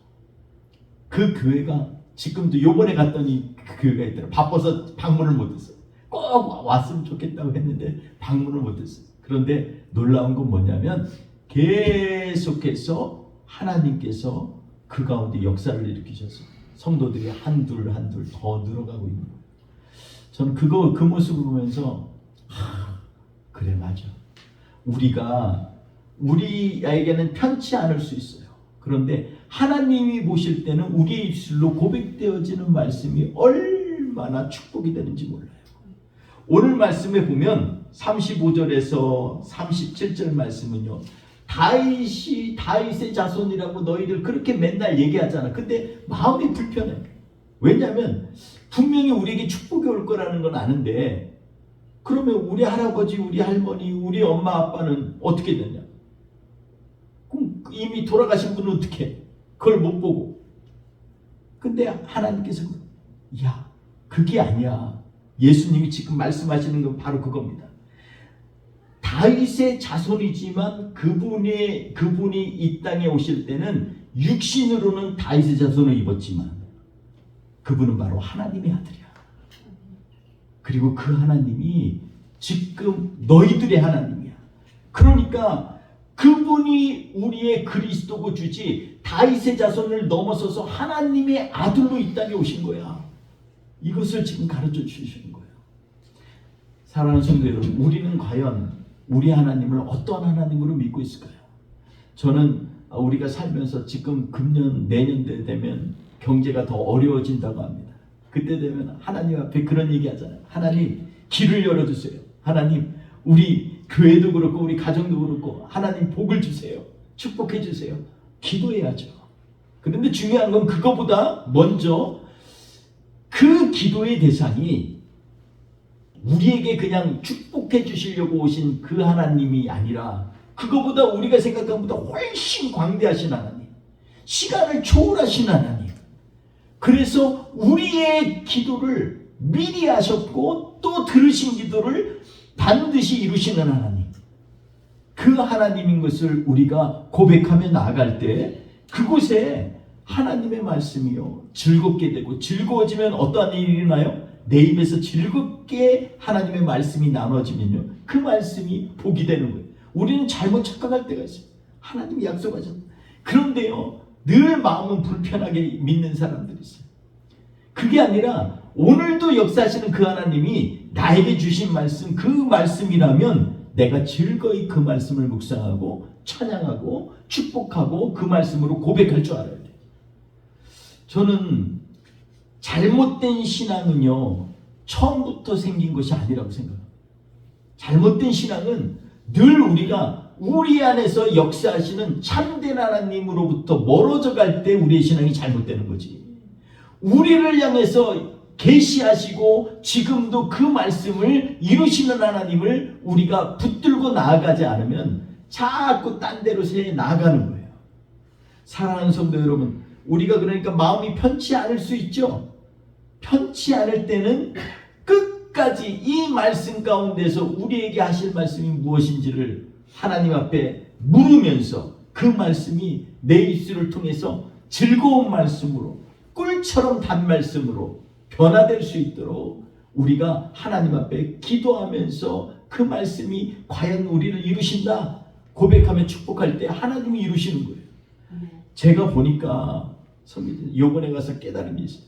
그 교회가 지금도 요번에 갔더니 그 교회가 있더라. 바빠서 방문을 못했어요. 꼭 왔으면 좋겠다고 했는데 방문을 못했어요. 그런데 놀라운 건 뭐냐면 계속해서 하나님께서 그 가운데 역사를 일으키셔서 성도들이 한둘 더 늘어가고 있는 거예요. 저는 그 모습을 보면서 그래 맞아. 우리에게는 편치 않을 수 있어요. 그런데 하나님이 보실 때는 우리의 입술로 고백되어지는 말씀이 얼마나 축복이 되는지 몰라요. 오늘 말씀에 보면 35절에서 37절 말씀은요. 다윗의 자손이라고 너희들 그렇게 맨날 얘기하잖아. 근데 마음이 불편해. 왜냐하면 분명히 우리에게 축복이 올 거라는 건 아는데 그러면 우리 할아버지, 우리 할머니, 우리 엄마 아빠는 어떻게 되냐? 그럼 이미 돌아가신 분은 어떻게? 그걸 못 보고. 근데 하나님께서 야 그게 아니야. 예수님이 지금 말씀하시는 건 바로 그겁니다. 다윗의 자손이지만 그분이 이 땅에 오실 때는 육신으로는 다윗의 자손을 입었지만 그분은 바로 하나님의 아들이야. 그리고 그 하나님이 지금 너희들의 하나님이야. 그러니까 그분이 우리의 그리스도고 주지 다윗의 자손을 넘어서서 하나님의 아들로 이 땅에 오신 거야. 이것을 지금 가르쳐 주시는 거예요. 사랑하는 성도 여러분, 우리는 과연 우리 하나님을 어떤 하나님으로 믿고 있을까요? 저는 우리가 살면서 지금 금년 내년 때 되면 경제가 더 어려워진다고 합니다. 그때 되면 하나님 앞에 그런 얘기 하잖아요. 하나님 길을 열어주세요. 하나님 우리 교회도 그렇고 우리 가정도 그렇고 하나님 복을 주세요. 축복해 주세요. 기도해야죠. 그런데 중요한 건 그거보다 먼저 그 기도의 대상이 우리에게 그냥 축복해 주시려고 오신 그 하나님이 아니라 그거보다 우리가 생각한 것보다 훨씬 광대하신 하나님, 시간을 초월하신 하나님. 그래서 우리의 기도를 미리 하셨고 또 들으신 기도를 반드시 이루시는 하나님, 그 하나님인 것을 우리가 고백하며 나아갈 때 그곳에 하나님의 말씀이요 즐겁게 되고, 즐거워지면 어떠한 일이 일어나요? 내 입에서 즐겁게 하나님의 말씀이 나눠지면요 그 말씀이 복이 되는 거예요. 우리는 잘못 착각할 때가 있어요. 하나님이 약속하셨다. 그런데요 늘 마음은 불편하게 믿는 사람들이 있어요. 그게 아니라 오늘도 역사하시는 그 하나님이 나에게 주신 말씀, 그 말씀이라면 내가 즐거이 그 말씀을 묵상하고 찬양하고 축복하고 그 말씀으로 고백할 줄 알아야 돼요. 저는 잘못된 신앙은요 처음부터 생긴 것이 아니라고 생각합니다. 잘못된 신앙은 늘 우리가 우리 안에서 역사하시는 참된 하나님으로부터 멀어져 갈 때 우리의 신앙이 잘못되는 거지. 우리를 향해서 계시하시고 지금도 그 말씀을 이루시는 하나님을 우리가 붙들고 나아가지 않으면 자꾸 딴 데로 새 나아가는 거예요. 사랑하는 성도 여러분, 우리가 그러니까 마음이 편치 않을 수 있죠. 편치 않을 때는 끝까지 이 말씀 가운데서 우리에게 하실 말씀이 무엇인지를 하나님 앞에 물으면서 그 말씀이 내 입술을 통해서 즐거운 말씀으로, 꿀처럼 단 말씀으로 변화될 수 있도록 우리가 하나님 앞에 기도하면서 그 말씀이 과연 우리를 이루신다 고백하며 축복할 때 하나님이 이루시는 거예요. 제가 보니까 요번에 가서 깨달은 게 있어요.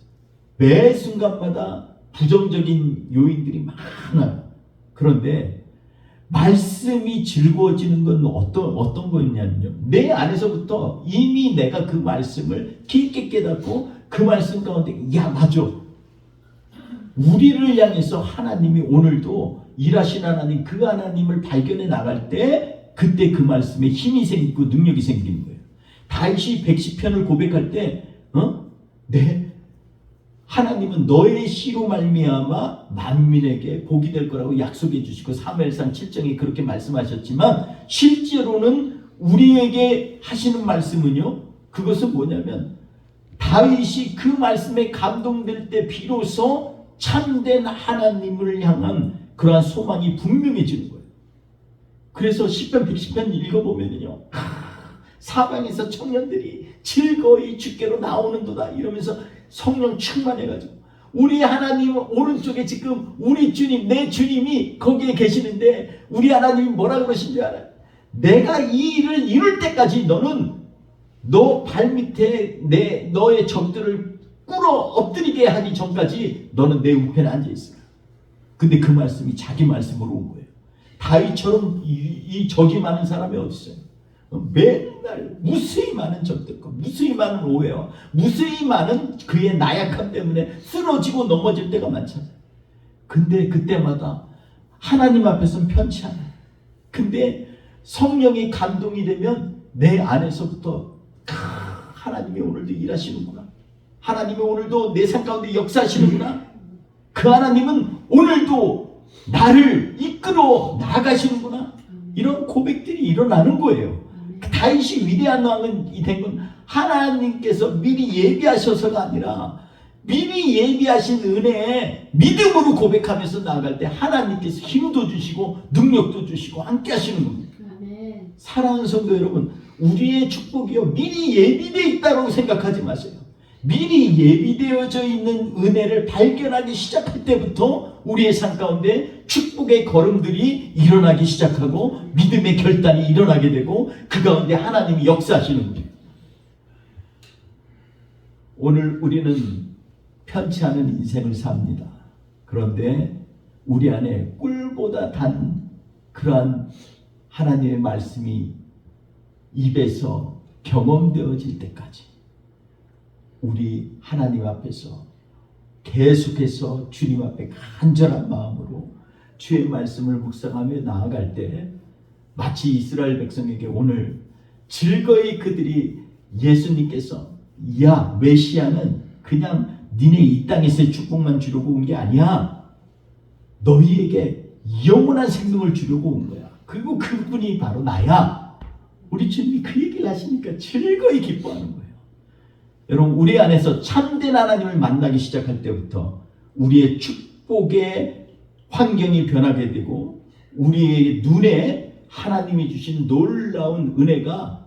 매 순간마다 부정적인 요인들이 많아요. 그런데 말씀이 즐거워지는 건 어떤 거였냐면요, 내 안에서부터 이미 내가 그 말씀을 깊게 깨닫고 그 말씀 가운데 야 맞아, 우리를 향해서 하나님이 오늘도 일하신 하나님, 그 하나님을 발견해 나갈 때 그때 그 말씀에 힘이 생기고 능력이 생기는 거예요. 다윗이 110편을 고백할 때 하나님은 너의 씨로 말미암아 만민에게 복이 될 거라고 약속해 주시고 사무엘상 7장에 그렇게 말씀하셨지만 실제로는 우리에게 하시는 말씀은요, 그것은 뭐냐면 다윗이 그 말씀에 감동될 때 비로소 참된 하나님을 향한 그러한 소망이 분명해지는 거예요. 그래서 시편 110편 읽어보면요, 사방에서 청년들이 즐거이 주께로 나오는도다 이러면서 성령 충만해가지고 우리 하나님 오른쪽에 지금 우리 주님, 내 주님이 거기에 계시는데 우리 하나님이 뭐라 그러신 줄 알아요? 내가 이 일을 이룰 때까지 너는 너 발밑에 너의 적들을 꿇어 엎드리게 하기 전까지 너는 내 우편에 앉아있어요. 근데 그 말씀이 자기 말씀으로 온 거예요. 다윗처럼 이 적이 많은 사람이 어딨어요? 맨날 무수히 많은 적들과 무수히 많은 오해와 무수히 많은 그의 나약함 때문에 쓰러지고 넘어질 때가 많잖아요. 근데 그때마다 하나님 앞에서는 편치 않아요. 근데 성령이 감동이 되면 내 안에서부터 하나님이 오늘도 일하시는구나, 하나님이 오늘도 내 삶 가운데 역사하시는구나, 그 하나님은 오늘도 나를 이끌어 나가시는구나, 이런 고백들이 일어나는 거예요. 다윗이 위대한 왕이 된 건 하나님께서 미리 예비하셔서가 아니라 미리 예비하신 은혜에 믿음으로 고백하면서 나아갈 때 하나님께서 힘도 주시고 능력도 주시고 함께 하시는 겁니다. 사랑하는 성도 여러분, 우리의 축복이요 미리 예비되어 있다고 생각하지 마세요. 미리 예비되어져 있는 은혜를 발견하기 시작할 때부터 우리의 삶 가운데 축복의 걸음들이 일어나기 시작하고 믿음의 결단이 일어나게 되고 그 가운데 하나님이 역사하시는 거예요. 오늘 우리는 편치 않은 인생을 삽니다. 그런데 우리 안에 꿀보다 단 그러한 하나님의 말씀이 입에서 경험되어질 때까지 우리 하나님 앞에서 계속해서 주님 앞에 간절한 마음으로 주의 말씀을 묵상하며 나아갈 때 마치 이스라엘 백성에게 오늘 즐거이 그들이 예수님께서 야 메시아는 그냥 니네 이 땅에서의 축복만 주려고 온 게 아니야. 너희에게 영원한 생명을 주려고 온 거야. 그리고 그분이 바로 나야. 우리 주님이 그 얘기를 하시니까 즐거이 기뻐하는 거예요. 여러분 우리 안에서 참된 하나님을 만나기 시작할 때부터 우리의 축복의 환경이 변하게 되고 우리의 눈에 하나님이 주신 놀라운 은혜가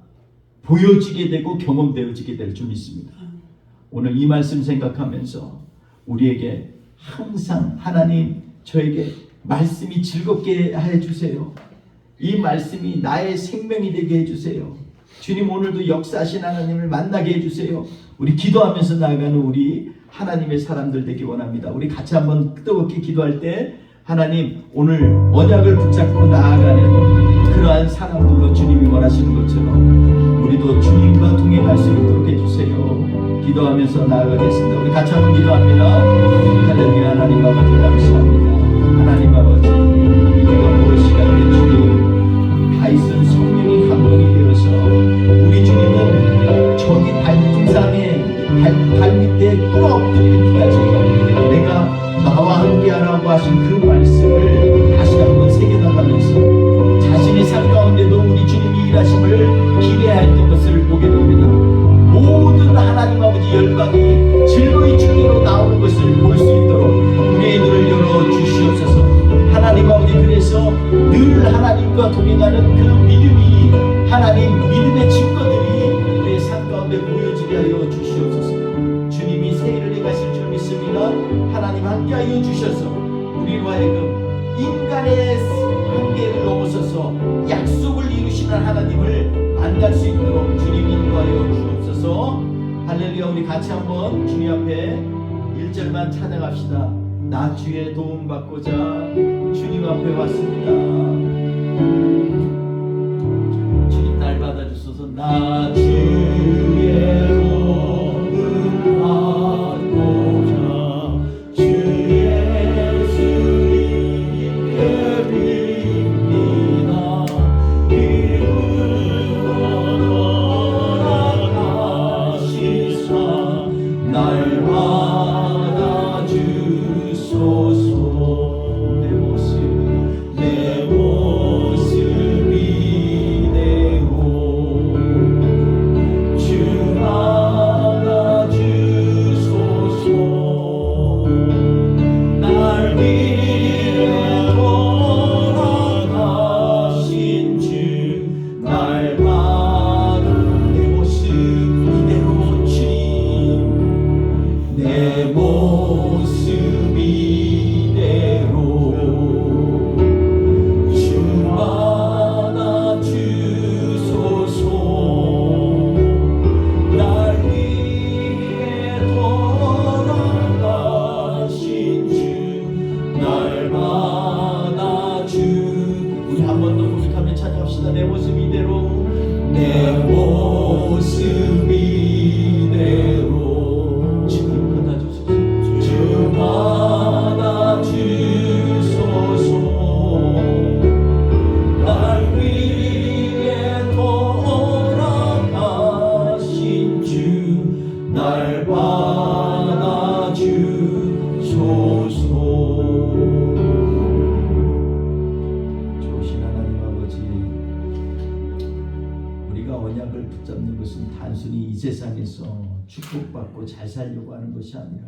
보여지게 되고 경험되어지게 될 줄 믿습니다. 오늘 이 말씀 생각하면서 우리에게 항상 하나님 저에게 말씀이 즐겁게 해주세요. 이 말씀이 나의 생명이 되게 해주세요. 주님 오늘도 역사하신 하나님을 만나게 해주세요. 우리 기도하면서 나아가는 우리 하나님의 사람들 되기 원합니다. 우리 같이 한번 뜨겁게 기도할 때 하나님 오늘 언약을 붙잡고 나아가는 그러한 사람들로 주님이 원하시는 것처럼 우리도 주님과 동행할 수 있도록 해주세요. 기도하면서 나아가겠습니다. 우리 같이 한번 기도합니다. 할렐루야. 하나님 아버지 감사합니다. 하나님 아버지 우리가 무엇이간에 주님 다 있은 성령이 감동이 되어서 우리 주님은 저기 발등상에 발밑에 꿇어 엎드리기까지 내가 나와 함께하라고 하신 그 말씀을 다시 한번 새겨나가면서 자신의 삶 가운데도 우리 주님이 일하심을 기대하였던 것을 보게 됩니다. 모든 하나님 아버지 열방이 즐거이 주께로 나오는 것을 볼 수 있도록 우리의 눈을 열어 주시옵소서. 하나님 아버지 그래서 늘 하나님과 동행하는 그 믿음이 하나님 믿음의 증거들이 우리의 삶 가운데 보여지게 하여 주시옵소서. 주님이 새해를 행하실 줄 믿습니다. 하나님 함께하여 주셔서 우리로 하여금 인간의 한계를 넘어서서 약속을 이루시는 하나님을 만날 수 있도록 주님 인도하여 주옵소서. 할렐루야. 우리 같이 한번 주님 앞에 1절만 찬양합시다. 나 주의 도움 받고자 주님 앞에 왔습니다. 주님 날 받아주소서. 나 주의 도움 받고자 주 예수님께 빕니다. 기름 얻어라 하시사 날 받아주소서. 내 모습 이대로 주 받아주소서. 날 위해 돌아가신 주 날 받아 내 모습 이대로 주님 내 모습 이대로 주 받아주소서. 날 위해 돌아가신 주 날 받아주 우리 한 번 더 고백하며 찬양합시다. 내 모습 이대로 내 모습 이대로 주님 받아주소서. 주 받아주소서. 날 위해 돌아가신 주 날 받아주소서. 좋으신 하나님 아버지 우리가 언약을 붙잡는 것은 단순히 이 세상에서 축복받고 잘 살려고 하는 것이 아니라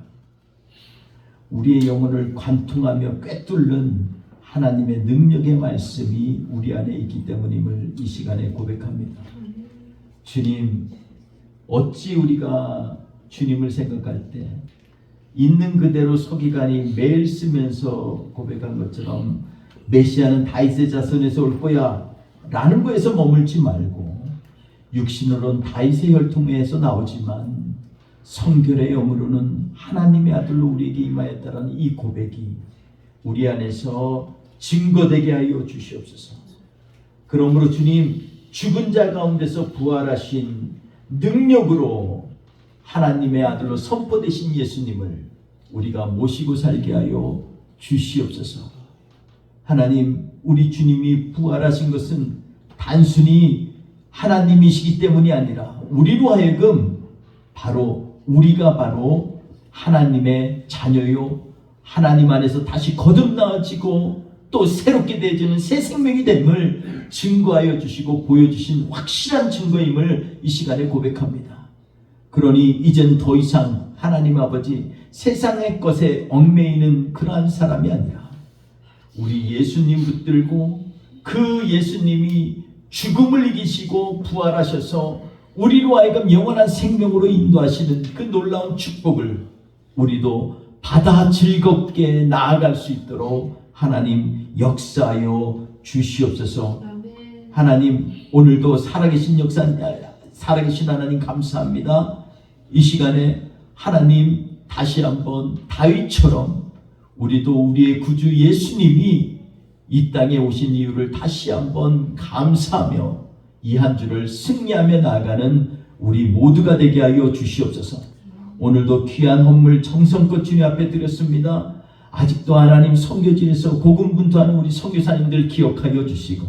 우리의 영혼을 관통하며 꿰뚫는 하나님의 능력의 말씀이 우리 안에 있기 때문임을 이 시간에 고백합니다. 주님, 어찌 우리가 주님을 생각할 때 있는 그대로 서기관이 매일 쓰면서 고백한 것처럼 메시아는 다윗의 자손에서 올 거야 라는 거에서 머물지 말고, 육신으로는 다윗의 혈통에서 나오지만 성결의 영으로는 하나님의 아들로 우리에게 임하였다라는 이 고백이 우리 안에서 증거되게 하여 주시옵소서. 그러므로 주님, 죽은 자 가운데서 부활하신 능력으로 하나님의 아들로 선포되신 예수님을 우리가 모시고 살게 하여 주시옵소서. 하나님, 우리 주님이 부활하신 것은 단순히 하나님이시기 때문이 아니라 우리로 하여금 우리가 바로 하나님의 자녀요, 하나님 안에서 다시 거듭나어지고 또 새롭게 되어지는 새 생명이 됨을 증거하여 주시고 보여주신 확실한 증거임을 이 시간에 고백합니다. 그러니 이젠 더 이상 하나님 아버지 세상의 것에 얽매이는 그러한 사람이 아니라 우리 예수님 붙들고 그 예수님이 죽음을 이기시고 부활하셔서 우리로 하여금 영원한 생명으로 인도하시는 그 놀라운 축복을 우리도 받아 즐겁게 나아갈 수 있도록 하나님 역사하여 주시옵소서. 하나님, 오늘도 살아계신 하나님 감사합니다. 이 시간에 하나님 다시 한번 다윗처럼 우리도 우리의 구주 예수님이 이 땅에 오신 이유를 다시 한번 감사하며 이 한 주를 승리하며 나아가는 우리 모두가 되게 하여 주시옵소서. 오늘도 귀한 헌물 정성껏 주님 앞에 드렸습니다. 아직도 하나님 선교지에서 고군분투하는 우리 선교사님들 기억하여 주시고,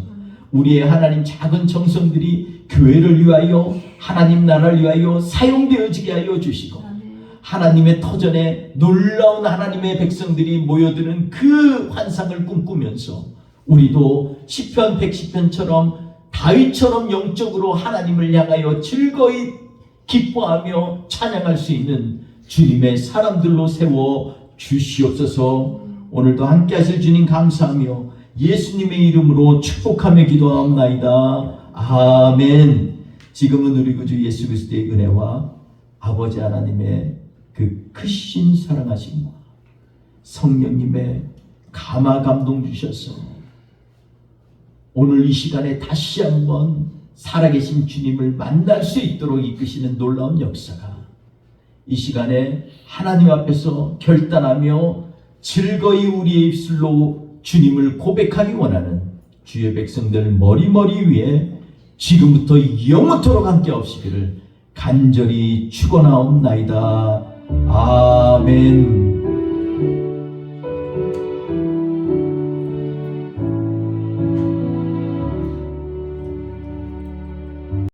우리의 하나님 작은 정성들이 교회를 위하여 하나님 나라를 위하여 사용되어지게 하여 주시고, 하나님의 터전에 놀라운 하나님의 백성들이 모여드는 그 환상을 꿈꾸면서 우리도 시편 110편처럼 다윗처럼 영적으로 하나님을 향하여 즐거이 기뻐하며 찬양할 수 있는 주님의 사람들로 세워 주시옵소서. 오늘도 함께 하실 주님 감사하며 예수님의 이름으로 축복하며 기도하옵나이다. 아멘. 지금은 우리 구주 예수 그리스도의 은혜와 아버지 하나님의 그 크신 사랑하심과 성령님의 감화 감동 주셔서 오늘 이 시간에 다시 한번 살아계신 주님을 만날 수 있도록 이끄시는 놀라운 역사가 이 시간에 하나님 앞에서 결단하며 즐거이 우리의 입술로 주님을 고백하기 원하는 주의 백성들 머리머리 위에 지금부터 영원토록 함께 없으기를 간절히 축원하옵나이다. 아멘.